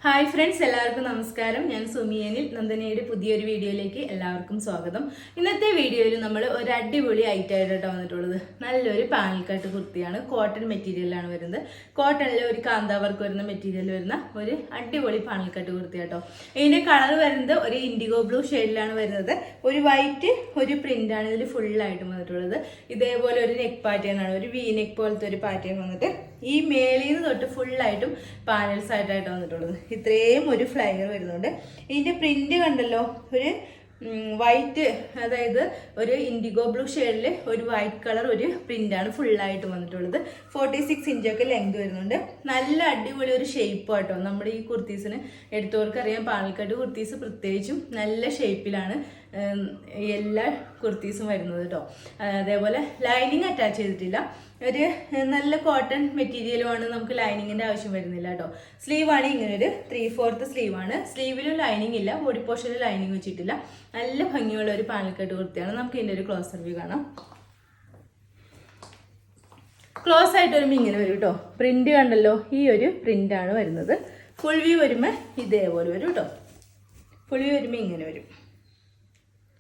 Hi friends, എല്ലാവർക്കും നമസ്കാരം. ഞാൻ സുമിയനിൽ നന്ദനയുടെ പുതിയൊരു വീഡിയോയിലേക്ക് എല്ലാവർക്കും സ്വാഗതം. ഇന്നത്തെ വീഡിയോയിൽ നമ്മൾ ഒരു അടിപൊളി ഐറ്റമായിട്ടാണ് വന്നിട്ടുള്ളത്. നല്ലൊരു പാനൽ കട്ട് കുർത്തിയാണ്. കോട്ടൺ മെറ്റീരിയലാണ് വരുന്നത്. കോട്ടണിൽ ഒരു കാന്താ വർക്ക് വരുന്ന മെറ്റീരിയൽ വരുന്ന ഒരു അടിപൊളി പാനൽ കട്ട് കുർത്തി കേട്ടോ. ഇതിൻ്റെ കളർ വരുന്നത് ഒരു ഇൻഡിഗോ ബ്ലൂ ഷെയ്ഡിലാണ് വരുന്നത്. ഒരു വൈറ്റ് ഒരു പ്രിൻ്റാണ് ഇതിൽ ഫുള്ളായിട്ട് വന്നിട്ടുള്ളത്. ഇതേപോലെ ഒരു നെക്ക് പാറ്റേൺ ആണ്, ഒരു വി നെക്ക് പോലത്തെ ഒരു പാറ്റേൺ വന്നിട്ട് ഈ മേളിൽ നിന്ന് തൊട്ട് ഫുള്ളായിട്ടും പാനൽസ് ആയിട്ടാണ് വന്നിട്ടുള്ളത്. ഇത്രയും ഒരു ഫ്ലയർ വരുന്നുണ്ട്. ഇതിൻ്റെ പ്രിന്റ് കണ്ടല്ലോ, ഒരു വൈറ്റ്, അതായത് ഒരു ഇൻഡിഗോ ബ്ലൂ ഷെയ്ഡിൽ ഒരു വൈറ്റ് കളർ ഒരു പ്രിന്റാണ് ഫുള്ളായിട്ട് വന്നിട്ടുള്ളത്. 46 ഇഞ്ചൊക്കെ ലെങ്ത് വരുന്നുണ്ട്. നല്ല അടിപൊളി ഒരു ഷേപ്പ് ആട്ടോ. നമ്മുടെ ഈ കുർത്തീസിന് എടുത്തവർക്കറിയാം, പാലക്കാട് കുർത്തീസ് പ്രത്യേകിച്ചും നല്ല ഷേപ്പിലാണ് എല്ലാ കുർത്തീസും വരുന്നത് കേട്ടോ. അതേപോലെ ലൈനിങ് അറ്റാച്ച് ചെയ്തിട്ടില്ല. ഒരു നല്ല കോട്ടൺ മെറ്റീരിയലുമാണ്, നമുക്ക് ലൈനിങ്ങിൻ്റെ ആവശ്യം വരുന്നില്ല കേട്ടോ. സ്ലീവാണ് ഇങ്ങനെ ഒരു 3/4 സ്ലീവാണ്. സ്ലീവിലും ലൈനിങ് ഇല്ല, ബോഡി പോർഷനിൽ ലൈനിങ് വെച്ചിട്ടില്ല. നല്ല ഭംഗിയുള്ള ഒരു പാനൽക്കട്ട് കുർത്തിയാണ്. നമുക്ക് ഇതിൻ്റെ ഒരു ക്ലോസർ വ്യൂ കാണാം. ക്ലോസ് ആയിട്ട് വരുമ്പോൾ ഇങ്ങനെ വരും കേട്ടോ. പ്രിന്റ് കണ്ടല്ലോ, ഈ ഒരു പ്രിന്റാണ് വരുന്നത്. ഫുൾ വ്യൂ വരുമ്പോൾ ഇതേപോലെ വരും കേട്ടോ. ഫുൾ വ്യൂ വരുമ്പോൾ ഇങ്ങനെ വരും.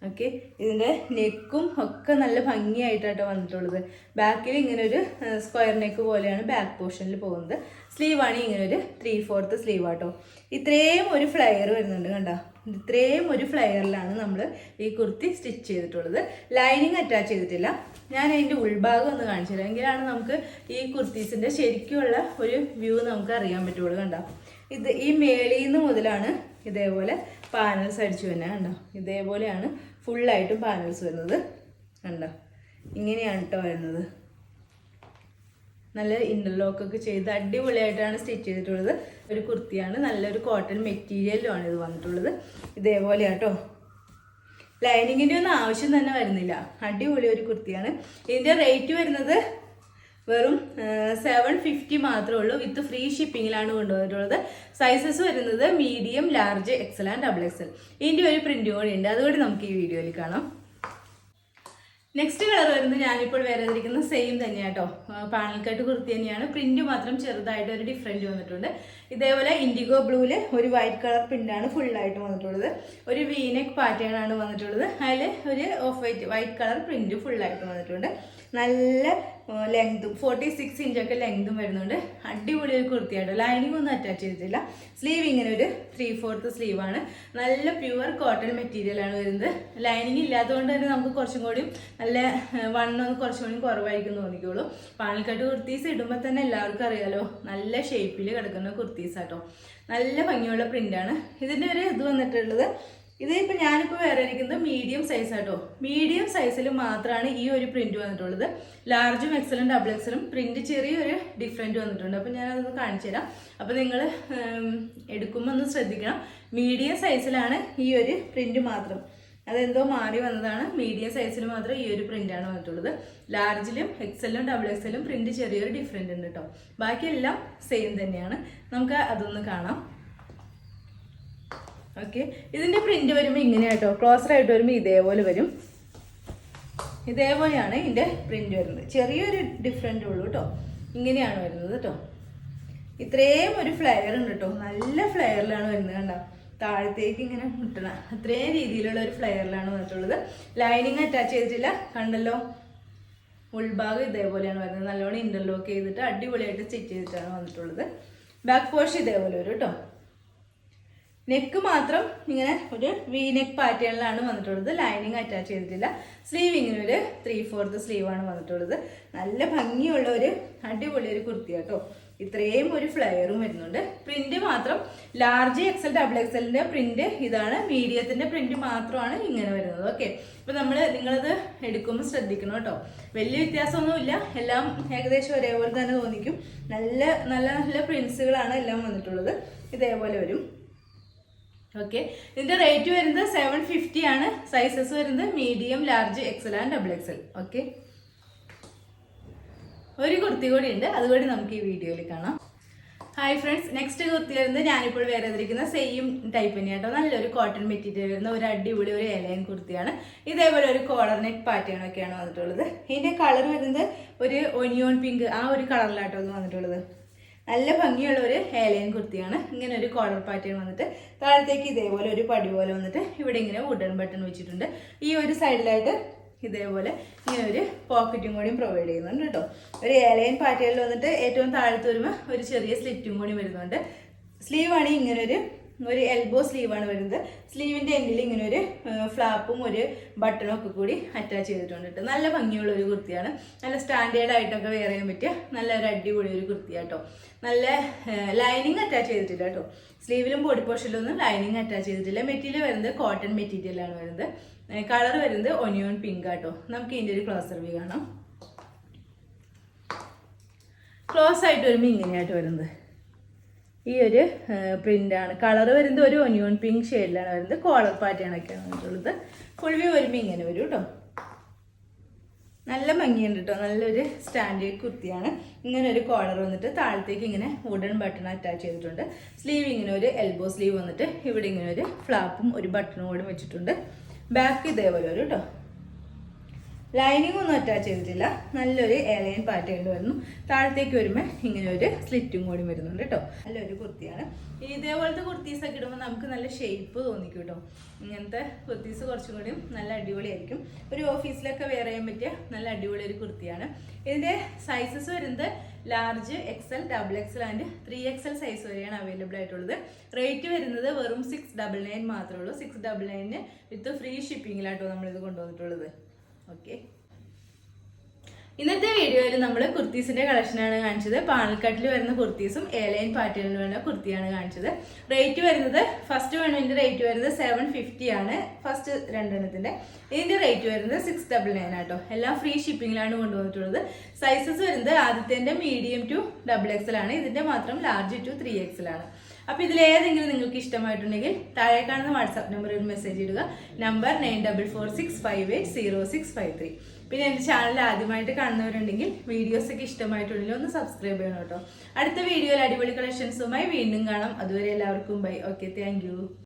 ഓക്കെ, ഇതിൻ്റെ നെക്കും ഒക്കെ നല്ല ഭംഗിയായിട്ടാട്ടോ വന്നിട്ടുള്ളത്. ബാക്കിൽ ഇങ്ങനെ ഒരു സ്ക്വയർ നെക്ക് പോലെയാണ് ബാക്ക് പോർഷനിൽ പോകുന്നത്. സ്ലീവാണ് ഇങ്ങനെ ഒരു 3/4 സ്ലീവ് ആട്ടോ. ഇത്രയും ഒരു ഫ്ലയർ വരുന്നുണ്ട് കണ്ടോ. ഇത്രയും ഒരു ഫ്ലയറിലാണ് നമ്മൾ ഈ കുർത്തി സ്റ്റിച്ച് ചെയ്തിട്ടുള്ളത്. ലൈനിങ് അറ്റാച്ച് ചെയ്തിട്ടില്ല. ഞാൻ അതിൻ്റെ ഉൾഭാഗം ഒന്ന് കാണിച്ചു തരാം, എങ്കിലാണ് നമുക്ക് ഈ കുർത്തീസിൻ്റെ ശരിക്കുള്ള ഒരു വ്യൂ നമുക്ക് അറിയാൻ പറ്റുള്ളൂ. കണ്ടോ, ഇത് ഈ മേളിൽ നിന്ന് മുതലാണ് ഇതേപോലെ പാനൽസ് അടിച്ചു തന്നെ. കണ്ടോ, ഇതേപോലെയാണ് ഫുള്ളായിട്ടും പാനൽസ് വരുന്നത്. കണ്ടോ, ഇങ്ങനെയാണ് കേട്ടോ വരുന്നത്. നല്ല ഇൻ്റർലോക്കൊക്കെ ചെയ്ത് അടിപൊളിയായിട്ടാണ് സ്റ്റിച്ച് ചെയ്തിട്ടുള്ളത്. ഒരു കുർത്തിയാണ്, നല്ലൊരു കോട്ടൺ മെറ്റീരിയലുമാണ് ഇത് വന്നിട്ടുള്ളത്. ഇതേപോലെയാട്ടോ. ലൈനിങ്ങിൻ്റെ ഒന്നും ആവശ്യം തന്നെ വരുന്നില്ല. അടിപൊളി ഒരു കുർത്തിയാണ്. ഇതിൻ്റെ റേറ്റ് വരുന്നത് വെറും 750 മാത്രമേ ഉള്ളൂ. വിത്ത് ഫ്രീ ഷിപ്പിങ്ങിലാണ് കൊണ്ടുവന്നിട്ടുള്ളത്. സൈസസ് വരുന്നത് medium, large, Excel and XXL. ഇതിൻ്റെ ഒരു പ്രിന്റ് കൂടി ഉണ്ട്, അതുകൂടി നമുക്ക് ഈ വീഡിയോയിൽ കാണാം. നെക്സ്റ്റ് കളർ വരുന്നത് ഞാനിപ്പോൾ വരാതിരിക്കുന്ന സെയിം തന്നെയാട്ടോ. പാനൽ കട്ട് കുർത്തി തന്നെയാണ്. പ്രിന്റ് മാത്രം ചെറുതായിട്ട് ഒരു ഡിഫറൻറ്റ് വന്നിട്ടുണ്ട്. ഇതേപോലെ ഇൻഡിഗോ ബ്ലൂവിൽ ഒരു വൈറ്റ് കളർ പ്രിന്റാണ് ഫുള്ളായിട്ട് വന്നിട്ടുള്ളത്. ഒരു വീനെക്ക് പാറ്റേൺ ആണ് വന്നിട്ടുള്ളത്. അതിൽ ഒരു ഓഫ് വൈറ്റ് കളർ പ്രിന്റ് ഫുള്ളായിട്ട് വന്നിട്ടുണ്ട്. നല്ല ലെങ്തും 46 ഇഞ്ചൊക്കെ ലെങ്തും വരുന്നുണ്ട്. അടിപൊളി ഒരു കുർത്തിയാട്ടോ. ലൈനിങ് ഒന്നും അറ്റാച്ച് ചെയ്തിട്ടില്ല. സ്ലീവ് ഇങ്ങനെ ഒരു 3/4 സ്ലീവാണ്. നല്ല പ്യുവർ കോട്ടൺ മെറ്റീരിയലാണ് വരുന്നത്. ലൈനിങ് ഇല്ലാത്തതുകൊണ്ട് തന്നെ നമുക്ക് കുറച്ചും കൂടി നല്ല വണ്ണം കുറച്ചും കൂടി കുറവായിരിക്കും തോന്നിക്കുള്ളൂ. പാനൽക്കട്ട് കുർത്തീസ് ഇടുമ്പോൾ തന്നെ എല്ലാവർക്കും അറിയാലോ, നല്ല ഷേപ്പിൽ കിടക്കുന്ന കുർത്തീസാട്ടോ. നല്ല ഭംഗിയുള്ള പ്രിന്റാണ്. ഇതിൻ്റെ ഒരു ഇത് വന്നിട്ടുള്ളത്, ഇതിപ്പോൾ ഞാനിപ്പോൾ വേറെ ഇരിക്കുന്നത് മീഡിയം സൈസ് ആട്ടോ. മീഡിയം സൈസിൽ മാത്രമാണ് ഈ ഒരു പ്രിന്റ് വന്നിട്ടുള്ളത്. ലാർജും എക്സലും XXLും പ്രിന്റ് ചെറിയൊരു ഡിഫറൻറ്റ് വന്നിട്ടുണ്ട്. അപ്പോൾ ഞാനതൊന്ന് കാണിച്ചു തരാം. അപ്പോൾ നിങ്ങൾ എടുക്കുമ്പോൾ ഒന്ന് ശ്രദ്ധിക്കണം. മീഡിയം സൈസിലാണ് ഈ ഒരു പ്രിന്റ് മാത്രം, അതെന്തോ മാറി വന്നതാണ്. മീഡിയം സൈസിൽ മാത്രം ഈ ഒരു പ്രിന്റാണ് വന്നിട്ടുള്ളത്. ലാർജിലും XXLും XXLും പ്രിന്റ് ചെറിയൊരു ഡിഫറൻറ്റ് ഉണ്ട് കേട്ടോ. ബാക്കിയെല്ലാം സെയിം തന്നെയാണ്. നമുക്ക് അതൊന്ന് കാണാം. ഓക്കെ, ഇതിൻ്റെ പ്രിന്റ് വരുമ്പോൾ ഇങ്ങനെയാട്ടോ. ക്ലോസറായിട്ട് വരുമ്പോൾ ഇതേപോലെ വരും. ഇതേപോലെയാണ് ഇതിൻ്റെ പ്രിന്റ് വരുന്നത്. ചെറിയൊരു ഡിഫറൻറ്റ് ഉള്ളൂ കേട്ടോ. ഇങ്ങനെയാണ് വരുന്നത് കേട്ടോ. ഇത്രയും ഒരു ഫ്ലെയർ ഉണ്ട് കേട്ടോ. നല്ല ഫ്ലെയറിലാണ് വരുന്നത്. കണ്ടോ, താഴത്തേക്ക് ഇങ്ങനെ മുട്ടണ അത്രയും രീതിയിലുള്ള ഒരു ഫ്ലെയറിലാണ് വന്നിട്ടുള്ളത്. ലൈനിങ് അറ്റാച്ച് ചെയ്തിട്ടില്ല. കണ്ടല്ലോ, ഉൾഭാഗം ഇതേപോലെയാണ് വരുന്നത്. നല്ലോണം ഇൻ്റർലോക്ക് ചെയ്തിട്ട് അടിപൊളിയായിട്ട് സ്റ്റിച്ച് ചെയ്തിട്ടാണ് വന്നിട്ടുള്ളത്. ബാക്ക് പോർഷൻ ഇതേപോലെ വരും കേട്ടോ. നെക്ക് മാത്രം ഇങ്ങനെ ഒരു വി നെക്ക് പാറ്റേണിലാണ് വന്നിട്ടുള്ളത്. ലൈനിങ് അറ്റാച്ച് ചെയ്തിട്ടില്ല. സ്ലീവ് ഇങ്ങനെ ഒരു 3/4 സ്ലീവാണ് വന്നിട്ടുള്ളത്. നല്ല ഭംഗിയുള്ള ഒരു അടിപൊളി ഒരു കുർത്തി കേട്ടോ. ഇത്രയും ഒരു ഫ്ലെയറും വരുന്നുണ്ട്. പ്രിന്റ് മാത്രം ലാർജ്, എക്സൽ, XXLിൻ്റെ പ്രിന്റ് ഇതാണ്. മീഡിയത്തിൻ്റെ പ്രിന്റ് മാത്രമാണ് ഇങ്ങനെ വരുന്നത്. ഓക്കെ, അപ്പോൾ നിങ്ങളത് എടുക്കുമ്പോൾ ശ്രദ്ധിക്കണം കേട്ടോ. വലിയ വ്യത്യാസമൊന്നുമില്ല, എല്ലാം ഏകദേശം ഒരേപോലെ തന്നെ തോന്നിക്കും. നല്ല നല്ല നല്ല പ്രിന്റ്സുകളാണ് എല്ലാം വന്നിട്ടുള്ളത്. ഇതേപോലെ വരും. ഓക്കെ, ഇതിൻ്റെ റേറ്റ് വരുന്നത് 750 ആണ്. സൈസസ് വരുന്നത് medium, large, Excel and XXL. Okay, ഒരു കുർത്തി കൂടി ഉണ്ട്, അതുകൂടി നമുക്ക് ഈ വീഡിയോയിൽ കാണാം. ഹായ് ഫ്രണ്ട്സ്, നെക്സ്റ്റ് കുർത്തി വരുന്നത് ഞാനിപ്പോൾ വേറെ ഇരിക്കുന്ന സെയിം ടൈപ്പ് തന്നെയാട്ടോ. നല്ലൊരു കോട്ടൺ മെറ്റീരിയൽ വരുന്ന ഒരു അടിപൊളി ഒരു എലൈൻ കുർത്തിയാണ്. ഇതേപോലെ ഒരു കോളർ നെക്ക് പാറ്റേൺ ഒക്കെയാണ് വന്നിട്ടുള്ളത്. ഇതിൻ്റെ കളർ വരുന്നത് ഒരു ഒനിയോൺ പിങ്ക്, ആ ഒരു കളറിലാട്ടോ ഇത് വന്നിട്ടുള്ളത്. നല്ല ഭംഗിയുള്ള ഒരു ഹെയർലൈൻ കുർത്തിയാണ്. ഇങ്ങനെ ഒരു കോളർ പാറ്റേൺ വന്നിട്ട് താഴത്തേക്ക് ഇതേപോലെ ഒരു പടി പോലെ വന്നിട്ട് ഇവിടെ ഇങ്ങനെ വുഡൻ ബട്ടൺ വെച്ചിട്ടുണ്ട്. ഈ ഒരു സൈഡിലായിട്ട് ഇതേപോലെ ഇങ്ങനെ ഒരു പോക്കറ്റും കൂടിയും പ്രൊവൈഡ് ചെയ്യുന്നുണ്ട് കേട്ടോ. ഒരു ഹെയർലൈൻ പാറ്റേണിൽ വന്നിട്ട് ഏറ്റവും താഴത്ത് വരുമ്പോൾ ഒരു ചെറിയ സ്ലിറ്റും കൂടി വരുന്നുണ്ട്. സ്ലീവ് ആണെങ്കിൽ ഇങ്ങനെ ഒരു എൽബോ സ്ലീവാണ് വരുന്നത്. സ്ലീവിൻ്റെ എൻഡിൽ ഇങ്ങനെ ഒരു ഫ്ലാപ്പും ഒരു ബട്ടണും ഒക്കെ കൂടി അറ്റാച്ച് ചെയ്തിട്ടുണ്ട് കേട്ടോ. നല്ല ഭംഗിയുള്ള ഒരു കുർത്തിയാണ്. നല്ല സ്റ്റാൻഡേർഡ് ആയിട്ടൊക്കെ വെയർ ചെയ്യാൻ പറ്റിയ നല്ലൊരു അടിപൊളി ഒരു കുർത്തിയാട്ടോ. നല്ല ലൈനിങ് അറ്റാച്ച് ചെയ്തിട്ടില്ല കേട്ടോ. സ്ലീവിലും ബോഡി പോർഷനിലൊന്നും ലൈനിങ് അറ്റാച്ച് ചെയ്തിട്ടില്ല. മെറ്റീരിയൽ വരുന്നത് കോട്ടൺ മെറ്റീരിയലാണ് വരുന്നത്. കളർ വരുന്നത് ഒനിയോൺ പിങ്ക് ആട്ടോ. നമുക്ക് ഇതിൻ്റെ ഒരു ക്ലോസർ വ്യൂ കാണാം. ക്ലോസ് ആയിട്ട് വരുമ്പോൾ ഇങ്ങനെയായിട്ട് വരുന്നത് ഈ ഒരു പ്രിൻ്റാണ്. കളർ വരുന്നത് ഒരു ഒനിയോൺ പിങ്ക് ഷെയ്ഡിലാണ് വരുന്നത്. കോളർ പാറ്റേണൊക്കെയാണ് വന്നിട്ടുള്ളത്. ഫുൾ വ്യൂ വരുമ്പോൾ ഇങ്ങനെ വരും കേട്ടോ. നല്ല ഭംഗിയുണ്ട് കേട്ടോ. നല്ലൊരു സ്റ്റാൻഡേർഡ് കുർത്തിയാണ്. ഇങ്ങനെ ഒരു കോളർ വന്നിട്ട് താഴത്തേക്ക് ഇങ്ങനെ വുഡൻ ബട്ടൺ അറ്റാച്ച് ചെയ്തിട്ടുണ്ട്. സ്ലീവ് ഇങ്ങനെ ഒരു എൽബോ സ്ലീവ് വന്നിട്ട് ഇവിടെ ഇങ്ങനെ ഒരു ഫ്ലാപ്പും ഒരു ബട്ടണും കൂടി വെച്ചിട്ടുണ്ട്. ബാക്ക് ഇതേപോലെ വരും കേട്ടോ. ലൈനിങ് ഒന്നും അറ്റാച്ച് ചെയ്തിട്ടില്ല. നല്ലൊരു എയർലൈൻ പാറ്റേൺ വരുന്നു. താഴത്തേക്ക് വരുമ്പോൾ ഇങ്ങനെ ഒരു സ്ലിറ്റും കൂടി വരുന്നുണ്ട് കേട്ടോ. നല്ലൊരു കുർത്തിയാണ്. ഇതേപോലത്തെ കുർത്തീസൊക്കെ ഇടുമ്പോൾ നമുക്ക് നല്ല ഷേപ്പ് തോന്നിക്കും കേട്ടോ. ഇങ്ങനത്തെ കുർത്തീസ് കുറച്ചും കൂടിയും നല്ല അടിപൊളിയായിരിക്കും. ഒരു ഓഫീസിലൊക്കെ വെയർ ചെയ്യാൻ പറ്റിയ നല്ല അടിപൊളി ഒരു കുർത്തിയാണ്. ഇതിൻ്റെ സൈസസ് വരുന്നത് large, XL, XXL and 3XL size വരെയാണ് അവൈലബിൾ ആയിട്ടുള്ളത്. റേറ്റ് വരുന്നത് വെറും 699 മാത്രമേ ഉള്ളൂ. 699 വിത്ത് ഫ്രീ ഷിപ്പിങ്ങിലാട്ടോ നമ്മളിത് കൊണ്ടുവന്നിട്ടുള്ളത്. ഓക്കെ, ഇന്നത്തെ വീഡിയോയിൽ നമ്മൾ കുർത്തീസിന്റെ കളക്ഷനാണ് കാണിച്ചത്. പാണൽക്കട്ടിൽ വരുന്ന കുർത്തീസും എയർലൈൻ പാറ്റേണിൽ വരുന്ന കുർത്തിയാണ് കാണിച്ചത്. റേറ്റ് വരുന്നത് ഫസ്റ്റ് വേണതിന്റെ റേറ്റ് വരുന്നത് 750 ആണ്. ഫസ്റ്റ് രണ്ടെണ്ണത്തിന്റെ. ഇതിന്റെ റേറ്റ് വരുന്നത് 699 ആട്ടോ. എല്ലാം ഫ്രീ ഷിപ്പിങ്ങിലാണ് കൊണ്ടുവന്നിട്ടുള്ളത്. സൈസസ് വരുന്നത് ആദ്യത്തെ മീഡിയം ടു XXL ആണ്. ഇതിന്റെ മാത്രം ലാർജ് ടു 3XL ആണ്. അപ്പോൾ ഇതിലേതെങ്കിലും നിങ്ങൾക്ക് ഇഷ്ടമായിട്ടുണ്ടെങ്കിൽ താഴെ കാണുന്ന വാട്സാപ്പ് നമ്പറിൽ മെസ്സേജ് ഇടുക. നമ്പർ 9446580653. പിന്നെ എൻ്റെ ചാനൽ ആദ്യമായിട്ട് കാണുന്നവരുണ്ടെങ്കിൽ വീഡിയോസൊക്കെ ഇഷ്ടമായിട്ടുണ്ടെങ്കിൽ ഒന്ന് സബ്സ്ക്രൈബ് ചെയ്യണം കേട്ടോ. അടുത്ത വീഡിയോയിൽ അടിപൊളി കളക്ഷൻസുമായി വീണ്ടും കാണാം. അതുവരെ എല്ലാവർക്കും ബൈ. Okay, thank you.